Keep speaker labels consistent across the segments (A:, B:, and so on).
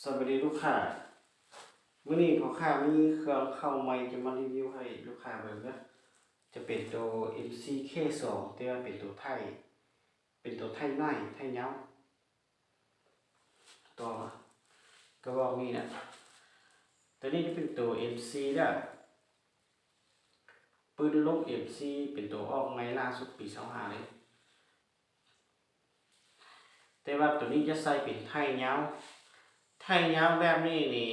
A: สวัสดีลูกค้ามื้อนี้พ่อค้ามีเครื่องเข้าใหม่จะมารีวิวให้ลูกค้าเบิ่งเด้อจะเป็นตัว MCK2 แต่ว่าเป็นตัวไทยน้อยไทยยาวตัวกระบอกนี้นะตัวนี้จะเป็นตัว MC เด้อปืนลบ MC เป็นตัวออกใหม่ล่าสุดปี25เลยแต่ว่าตัวนี้จะใส่เป็นไทยยาวแบบนี้นี่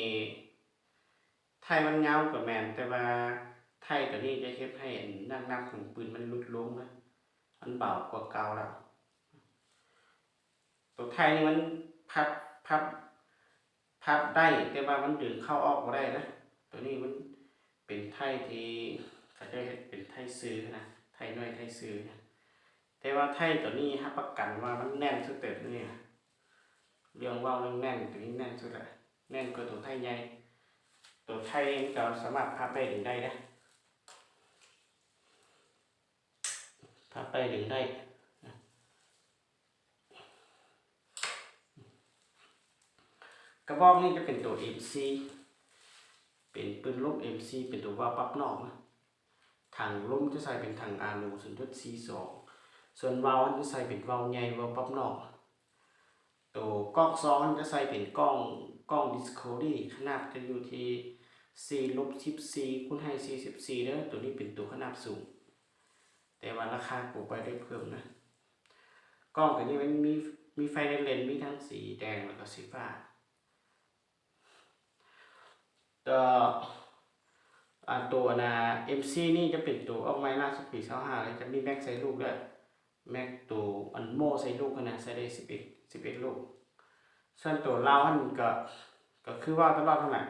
A: ไทยมันยาวกว่าแม่นแต่ว่าไทยตัวนี้จะเฮ็ดให้น้ำของปืนมันลดลงนะมันเบากว่าเก่าแล้วตัวไทยนี่มันพับพับพับได้แต่ว่ามันดึงเข้าออกบ่ได้นะตัวนี้มันเป็นไทยที่เขาจะเฮ็ดเป็นไทยซื้อนะไทยน้อยไทยซื้อนะแต่ว่าไทยตัวนี้รับประกันว่ามันแน่นสุดเต็มนี่เรื่องว่าวเรื่องแน่นตัวนี้แน่นสุดละแน่นกว่าตัวไทยใหญ่ตัวไทยก็สามารถพับไปดึงได้นะพับไปดึงได้กระบอกนี้จะเป็นตัว MC เป็นปืนลบ MC เป็นตัวว่าปั๊บนอกนะถังลมจะใส่เป็นถังอาโล 0.42 ส่วนวาล์วจะใส่เป็นวาล์วใหญ่วาล์วปั๊บนอกตัวกล้องซ้อนจะใส่เป็นกล้องดิสโคดี้ขนาดจะอยู่ที่4-14คูณให้44เด้อตัวนี้เป็นตัวขนาดสูงแต่ว่าราคาปลูกไปได้เพิ่มนะกล้องตัวนี้มันมีไฟในเลนส์มีทั้งสีแดงแล้วก็สีฟ้าตัวMC นี่จะเป็นตัวออกไม้ล่าสุดปี25เลยจะมีแม็กใส่ลูกด้วยแม็กตัวอันโมใส่ลูกนะใส่ได้11ลูกส่วนตัวเรามันก็คือว่าตลอดเท่าไหร่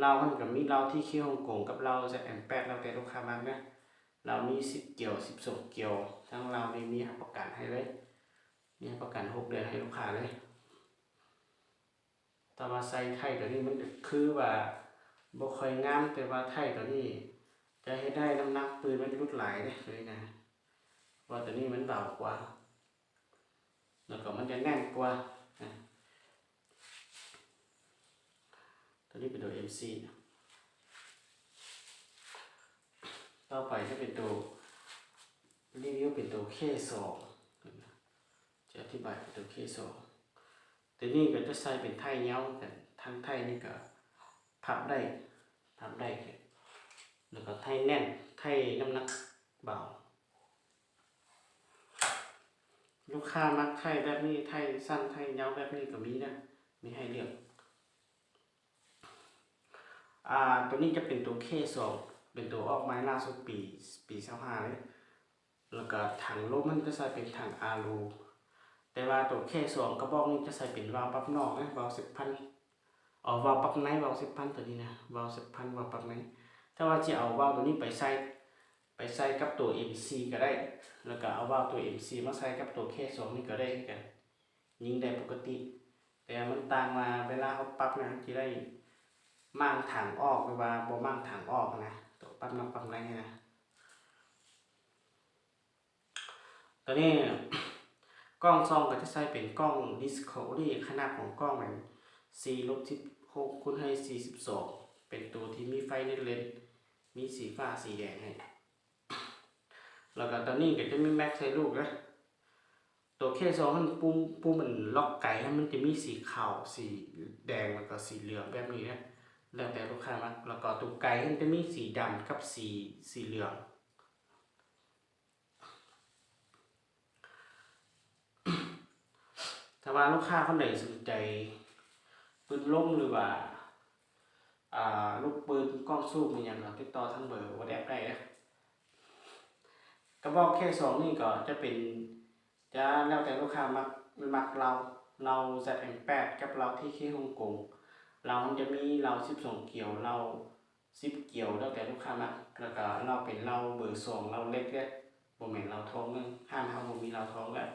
A: เรามันก็มีเราที่ขี้ฮ่องกงกับเราจะM8เราแต่ลูกค้ามานะเรามี10เกี่ยว12เกี่ยวทั้งเรามีประกันให้เลยมีประกัน6เดือนให้ลูกค้าเลยแต่ว่าใส่ไทยตัวนี้มันคือว่าบ่ค่อยงามแต่ว่าไทยตัวนี้จะให้ได้น้ำหนักปืนมันรุดหลายเลยนะว่าตัวนี้มันเบากว่าแล้วก็มันจะแน่นกว่าตัวนี้เป็นตัว MC ต่อไปจะเป็นตัวรีวิวเป็นตัว K2 จะอธิบายเป็นตัว K2 ตัวนี้ก็จะใส่เป็นไทยเงากันทางไทยนี่ก็พับได้แล้วก็ไทยแน่นไทยน้ำหนักเบาลูกค้ามักไทยแบบนี้ไทยสั้นไทยยาวแบบนี้ก็มีนะมีให้เลือกตัวนี้จะเป็นตัว K2 เป็นตัวออกไม้ล่าสุดปี25เลยแล้วก็ถังลมมันจะใส่เป็นถังอาลูแต่ว่าตัว K2 กระบอกนี้จะใส่เป็นวาล์วปั๊บนอกนะวาล์ว10,000วาล์วปั๊บในวาล์ว10,000ตัวนี้นะวาล์ว10,000วาล์วปั๊บในถ้าว่าจะเอาวาล์วตัวนี้ไปใส่กับตัว MC ก็ได้แล้วก็เอาวาล์วตัว MC มาใส่กับตัว K2 นี่ก็ได้กันยิงได้ปกติแต่มันต่างมาเวลาเขาปั๊บนะจะได้มั่งถังออกหรือว่าบ่มั่งถังออกนะตัวปั๊บนอกปั๊บในนะตอนนี้กล้องซองก็จะใส่เป็นกล้องดิสโคดี้ขนาดของกล้องมัน4-16คูณให้42เป็นตัวที่มีไฟในเลนส์มีสีฟ้าสีแดงให้แล้วก็ตอนนี้ก็จะมีแม็กใส่ลูกนะตัวK2มันปุ่มมันล็อกไก่มันจะมีสีขาวสีแดงแล้วก็สีเหลืองแบบนี้นะแล้วแต่ลูกค้ามาแล้วก็ตัวไก่มันจะมีสีดำกับสีเหลืองถ้าว่าลูกค้าคนไหนสนใจปืนลมหรือว่าลูกปืนกล้องสู้มันอย่างเราติดต่อทางเบอร์ว่าแอปได้นะกระบอกK2นี่ก็จะเป็นจะแล้วแต่ลูกค้ามักเราZM8กับเราที่ขี้ฮ่องกงเราจะมีเรา12เกี่ยวเรา10เกี่ยวแล้วแต่ลูกค้ามักแล้วก็เราเป็นเราเบอร์2เราเล็กเนี่ยบ่แม่นเราท้องนึงห้ามเฮาบ่มีเราท้องแล้ว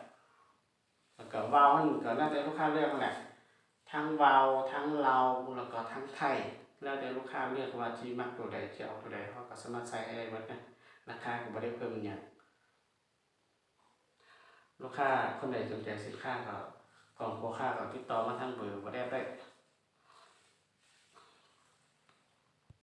A: ก็วาล์วมันก็แล้วแต่ลูกค้าเลือกแหละทั้งวาล์วทั้งเราแล้วก็ทั้งไทยแล้วแต่ลูกค้าเลือกว่าสิมักตัวใดจะเอาตัวใดเฮาก็สามารถใส่ได้หมดนะราคาก็บ่ได้เพิ่มหยังลูกค้าคนใดสนใจสินค้าก็ของพ่อค้าก็ติดต่อมาทางเบอร์บ่ได้